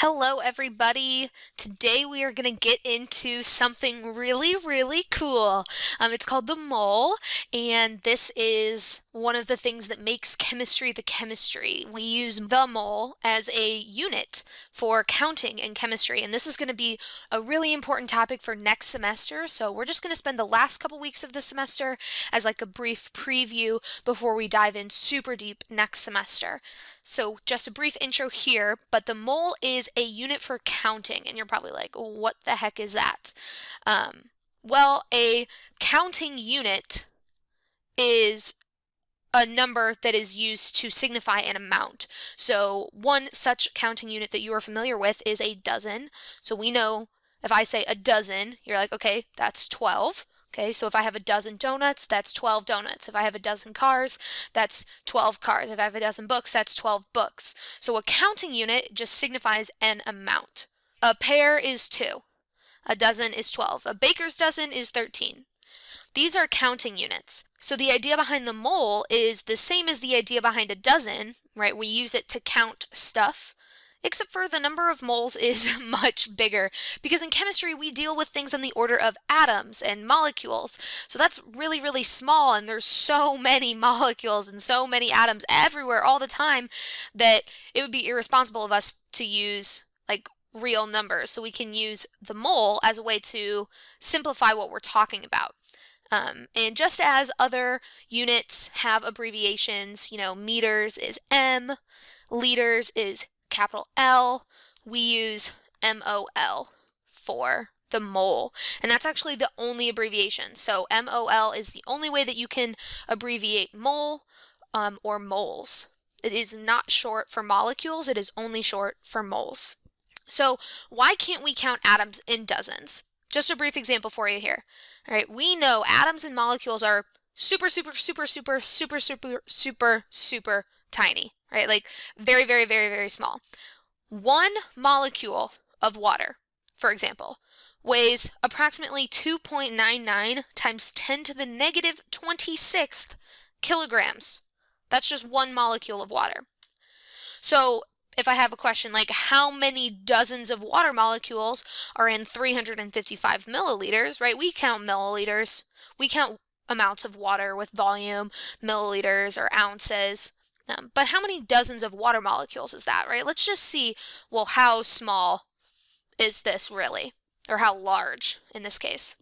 Hello, everybody. Today we are going to get into something really, really cool. It's called the mole, and this is one of the things that makes chemistry the chemistry. We use the mole as a unit for counting in chemistry, and this is going to be a really important topic for next semester. So we're just going to spend the last couple weeks of the semester as like a brief preview before we dive in super deep next semester. So just a brief intro here, but the mole is a unit for counting, and you're probably like, what the heck is that? Well, a counting unit is a number that is used to signify an amount. So one such counting unit that you are familiar with is a dozen. So we know if I say a dozen, you're like, okay, that's 12. Okay, so if I have a dozen donuts, that's 12 donuts. If I have a dozen cars, that's 12 cars. If I have a dozen books, that's 12 books. So a counting unit just signifies an amount. A pair is 2. A dozen is 12. A baker's dozen is 13. These are counting units. So the idea behind the mole is the same as the idea behind a dozen, right? We use it to count stuff, except for the number of moles is much bigger, because in chemistry we deal with things in the order of atoms and molecules. So that's really, really small, and there's so many molecules and so many atoms everywhere all the time that it would be irresponsible of us to use like real numbers. So we can use the mole as a way to simplify what we're talking about. And just as other units have abbreviations, meters is M, liters is capital L, we use MOL for the mole. And that's actually the only abbreviation. So MOL is the only way that you can abbreviate mole or moles. It is not short for molecules, it is only short for moles. So why can't we count atoms in dozens? Just a brief example for you here. All right, we know atoms and molecules are super, super, super, super, super, super, super, super tiny, right? Like very, very, very, very small. One molecule of water, for example, weighs approximately 2.99 times 10 to the negative 26th kilograms. That's just one molecule of water. So if I have a question like how many dozens of water molecules are in 355 milliliters, right? We count milliliters. We count amounts of water with volume, milliliters or ounces. But how many dozens of water molecules is that, right? Let's just see, well, how small is this really? Or how large in this case?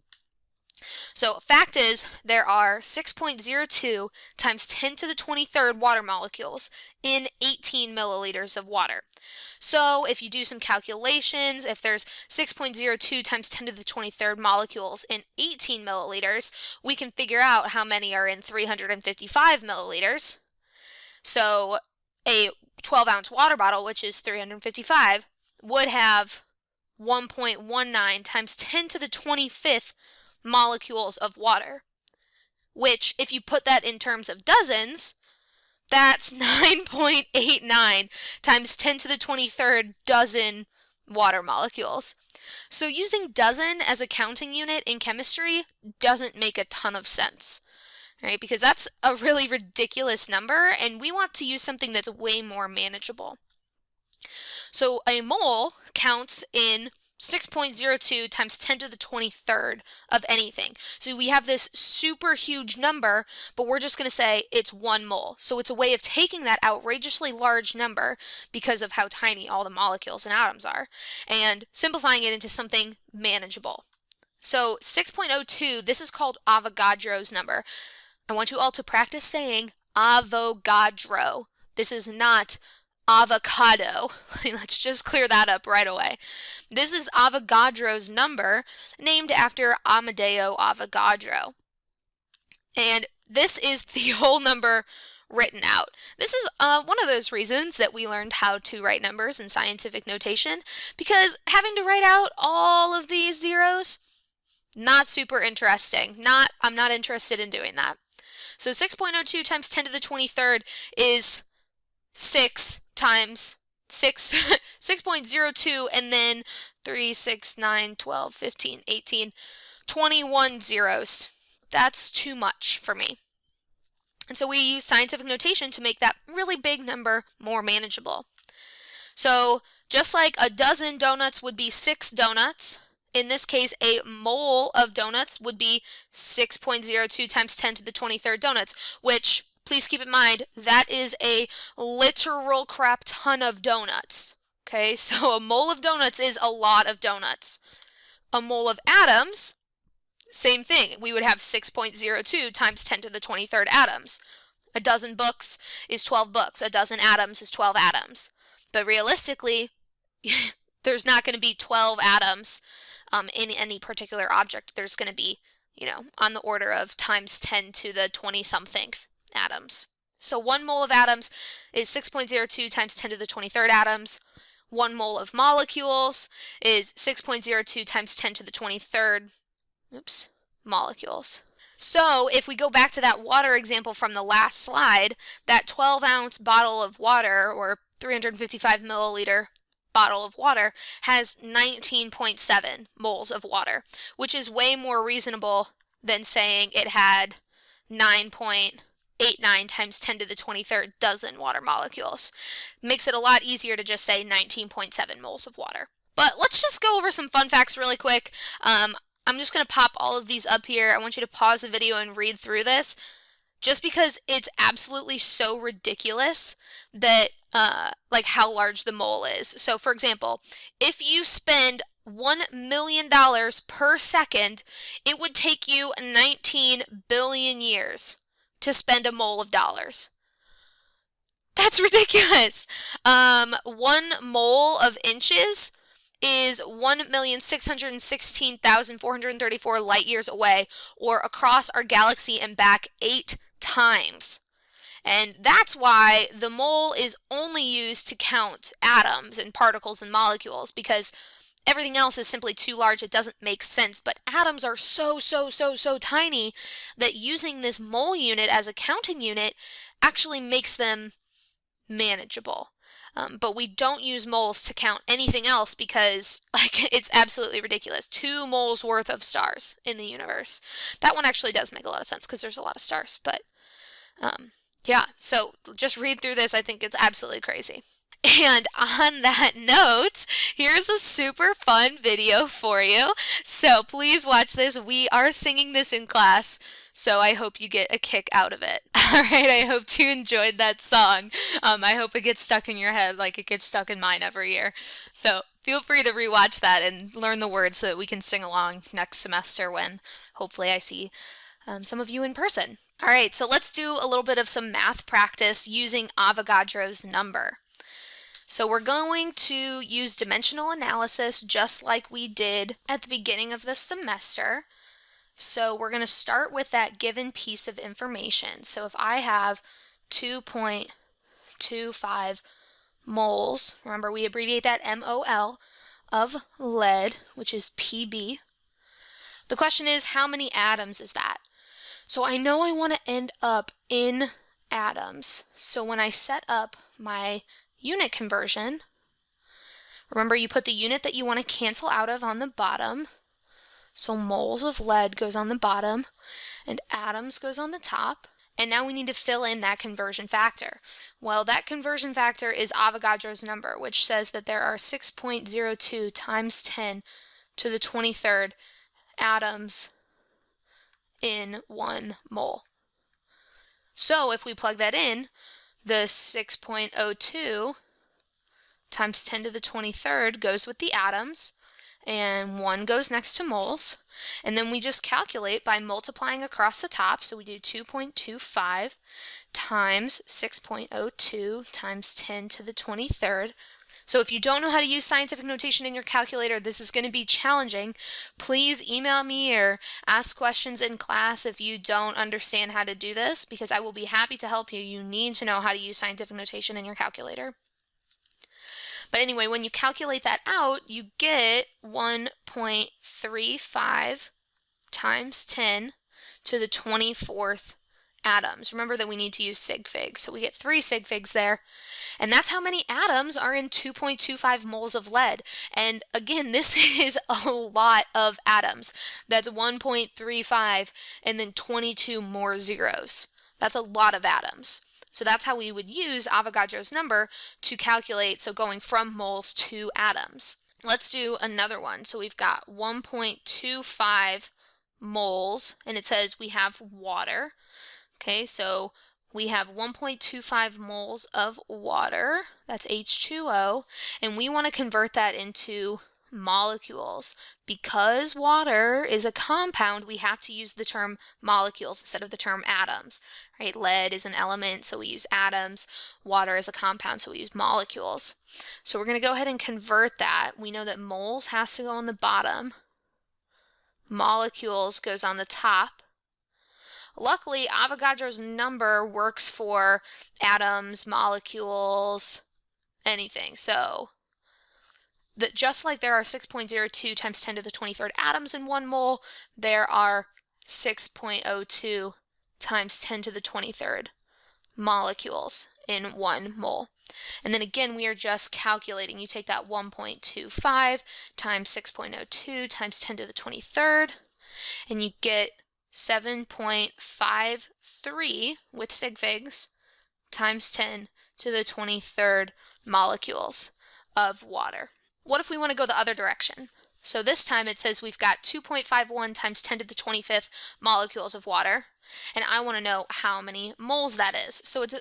So fact is, there are 6.02 times 10 to the 23rd water molecules in 18 milliliters of water. So if you do some calculations, if there's 6.02 times 10 to the 23rd molecules in 18 milliliters, we can figure out how many are in 355 milliliters. So a 12-ounce water bottle, which is 355, would have 1.19 times 10 to the 25th molecules of water, which if you put that in terms of dozens, that's 9.89 times 10 to the 23rd dozen water molecules. So using dozen as a counting unit in chemistry doesn't make a ton of sense, right? Because that's a really ridiculous number, and we want to use something that's way more manageable. So a mole counts in 6.02 times 10 to the 23rd of anything. So we have this super huge number, but we're just going to say it's 1 mole. So it's a way of taking that outrageously large number because of how tiny all the molecules and atoms are and simplifying it into something manageable. So 6.02, this is called Avogadro's number. I want you all to practice saying Avogadro. This is not avocado. Let's just clear that up right away. This is Avogadro's number, named after Amadeo Avogadro. And this is the whole number written out. This is one of those reasons that we learned how to write numbers in scientific notation, because having to write out all of these zeros, not super interesting. I'm not interested in doing that. So 6.02 times 10 to the 23rd is 6 times 6, 6.02, and then 3, 6, 9, 12, 15, 18, 21 zeros. That's too much for me. And so we use scientific notation to make that really big number more manageable. So Just like a dozen donuts would be 6 donuts, in this case, a mole of donuts would be 6.02 times 10 to the 23rd donuts, which, please keep in mind, that is a literal crap ton of donuts. Okay, so a mole of donuts is a lot of donuts. A mole of atoms, same thing. We would have 6.02 times 10 to the 23rd atoms. A dozen books is 12 books. A dozen atoms is 12 atoms. But realistically, there's not going to be 12 atoms in any particular object. There's going to be, on the order of times 10 to the 20-something atoms. So 1 mole of atoms is 6.02 times 10 to the 23rd atoms. 1 mole of molecules is 6.02 times 10 to the 23rd molecules. So if we go back to that water example from the last slide, that 12-ounce bottle of water, or 355 milliliter bottle of water, has 19.7 moles of water, which is way more reasonable than saying it had 9.89 times 10 to the 23rd dozen water molecules. Makes it a lot easier to just say 19.7 moles of water. But let's just go over some fun facts really quick. I'm just going to pop all of these up here. I want you to pause the video and read through this, just because it's absolutely so ridiculous that, like how large the mole is. So for example, if you spend $1 million per second, it would take you 19 billion years to spend a mole of dollars. That's ridiculous. 1 mole of inches is 1,616,434 light years away, or across our galaxy and back 8 times. And that's why the mole is only used to count atoms and particles and molecules, because everything else is simply too large. It doesn't make sense. But atoms are so tiny that using this mole unit as a counting unit actually makes them manageable. But we don't use moles to count anything else because, it's absolutely ridiculous. 2 moles worth of stars in the universe. That one actually does make a lot of sense because there's a lot of stars. But, yeah, so just read through this. I think it's absolutely crazy. And on that note, here's a super fun video for you. So please watch this. We are singing this in class, so I hope you get a kick out of it. All right, I hope you enjoyed that song. I hope it gets stuck in your head like it gets stuck in mine every year. So feel free to rewatch that and learn the words so that we can sing along next semester when hopefully I see some of you in person. All right, so let's do a little bit of some math practice using Avogadro's number. So we're going to use dimensional analysis just like we did at the beginning of the semester. So we're going to start with that given piece of information. So if I have 2.25 moles, remember we abbreviate that MOL, of lead, which is PB. The question is, how many atoms is that? So I know I want to end up in atoms. So when I set up my unit conversion, remember you put the unit that you want to cancel out of on the bottom. So moles of lead goes on the bottom and atoms goes on the top. And now we need to fill in that conversion factor. Well, that conversion factor is Avogadro's number, which says that there are 6.02 times 10 to the 23rd atoms in 1 mole. So if we plug that in, the 6.02 times 10 to the 23rd goes with the atoms, and 1 goes next to moles. And then we just calculate by multiplying across the top. So we do 2.25 times 6.02 times 10 to the 23rd. So if you don't know how to use scientific notation in your calculator, this is going to be challenging. Please email me or ask questions in class if you don't understand how to do this, because I will be happy to help you. You need to know how to use scientific notation in your calculator. But anyway, when you calculate that out, you get 1.35 times 10 to the 24th atoms. Remember that we need to use sig figs, so we get 3 sig figs there. And that's how many atoms are in 2.25 moles of lead. And again, this is a lot of atoms. That's 1.35 and then 22 more zeros. That's a lot of atoms. So that's how we would use Avogadro's number to calculate, so going from moles to atoms. Let's do another one. So we've got 1.25 moles, and it says we have water. Okay, so we have 1.25 moles of water, that's H2O, and we want to convert that into molecules. Because water is a compound, we have to use the term molecules instead of the term atoms, right? Lead is an element, so we use atoms. Water is a compound, so we use molecules. So we're going to go ahead and convert that. We know that moles has to go on the bottom. Molecules goes on the top. Luckily, Avogadro's number works for atoms, molecules, anything. So that just like there are 6.02 times 10 to the 23rd atoms in 1 mole, there are 6.02 times 10 to the 23rd molecules in 1 mole. And then again, we are just calculating. You take that 1.25 times 6.02 times 10 to the 23rd, and you get 7.53 with sig figs times 10 to the 23rd molecules of water. What if we want to go the other direction? So this time it says we've got 2.51 times 10 to the 25th molecules of water, and I want to know how many moles that is. So it's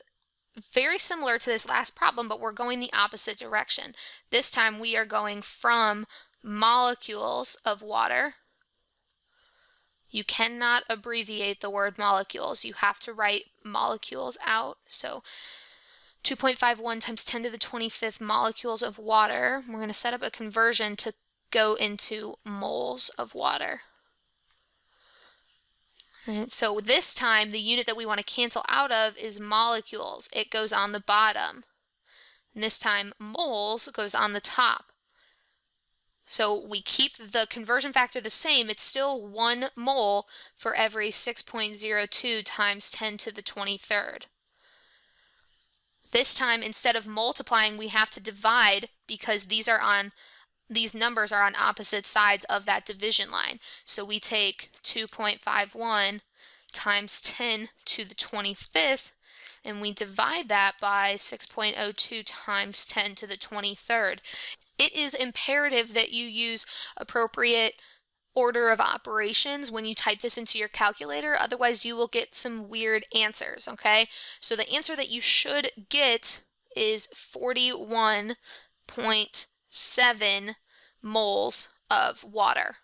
very similar to this last problem, but we're going the opposite direction. This time we are going from molecules of water. You cannot abbreviate the word molecules. You have to write molecules out. So 2.51 times 10 to the 25th molecules of water. We're going to set up a conversion to go into moles of water. All right, so this time the unit that we want to cancel out of is molecules. It goes on the bottom. And this time moles goes on the top. So we keep the conversion factor the same. It's still 1 mole for every 6.02 times 10 to the 23rd. This time, instead of multiplying, we have to divide because these numbers are on opposite sides of that division line. So we take 2.51 times 10 to the 25th, and we divide that by 6.02 times 10 to the 23rd. It is imperative that you use appropriate order of operations when you type this into your calculator, otherwise you will get some weird answers, okay? So the answer that you should get is 41.7 moles of water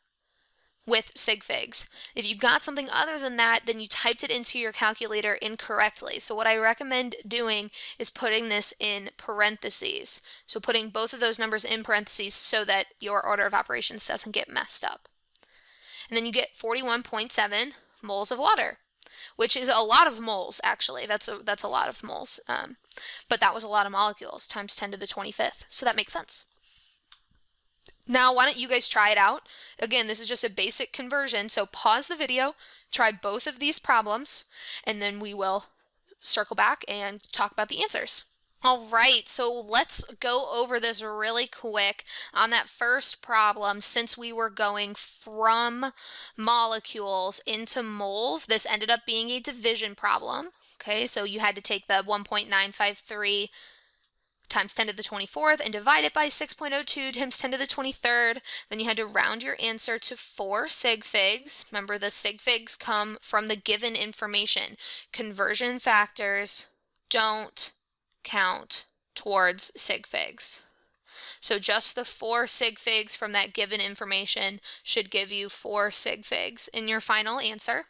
with sig figs. If you got something other than that, then you typed it into your calculator incorrectly. So what I recommend doing is putting this in parentheses. So putting both of those numbers in parentheses so that your order of operations doesn't get messed up. And then you get 41.7 moles of water, which is a lot of moles, actually. That's a lot of moles. But that was a lot of molecules times 10 to the 25th. So that makes sense. Now, why don't you guys try it out? Again, this is just a basic conversion, so pause the video, try both of these problems, and then we will circle back and talk about the answers. All right, so let's go over this really quick. On that first problem, since we were going from molecules into moles, this ended up being a division problem. Okay, so you had to take the 1.953 times 10 to the 24th and divide it by 6.02 times 10 to the 23rd. Then you had to round your answer to 4 sig figs. Remember, the sig figs come from the given information. Conversion factors don't count towards sig figs. So just the 4 sig figs from that given information should give you 4 sig figs in your final answer.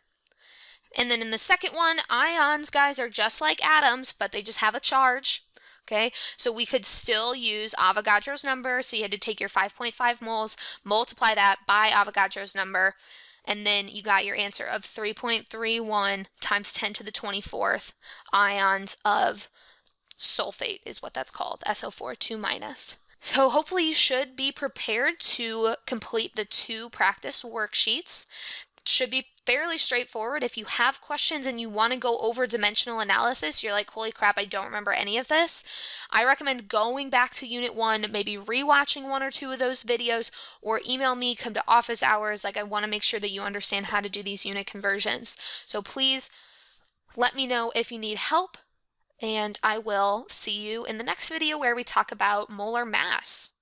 And then in the second one, ions, guys, are just like atoms, but they just have a charge. Okay, so we could still use Avogadro's number. So you had to take your 5.5 moles, multiply that by Avogadro's number, and then you got your answer of 3.31 times 10 to the 24th ions of sulfate is what that's called, SO4 2-. So hopefully you should be prepared to complete the 2 practice worksheets. It should be fairly straightforward. If you have questions and you want to go over dimensional analysis, you're like, holy crap, I don't remember any of this, I recommend going back to Unit 1, maybe rewatching 1 or 2 of those videos, or email me, come to office hours. Like, I want to make sure that you understand how to do these unit conversions. So please let me know if you need help. and I will see you in the next video where we talk about molar mass.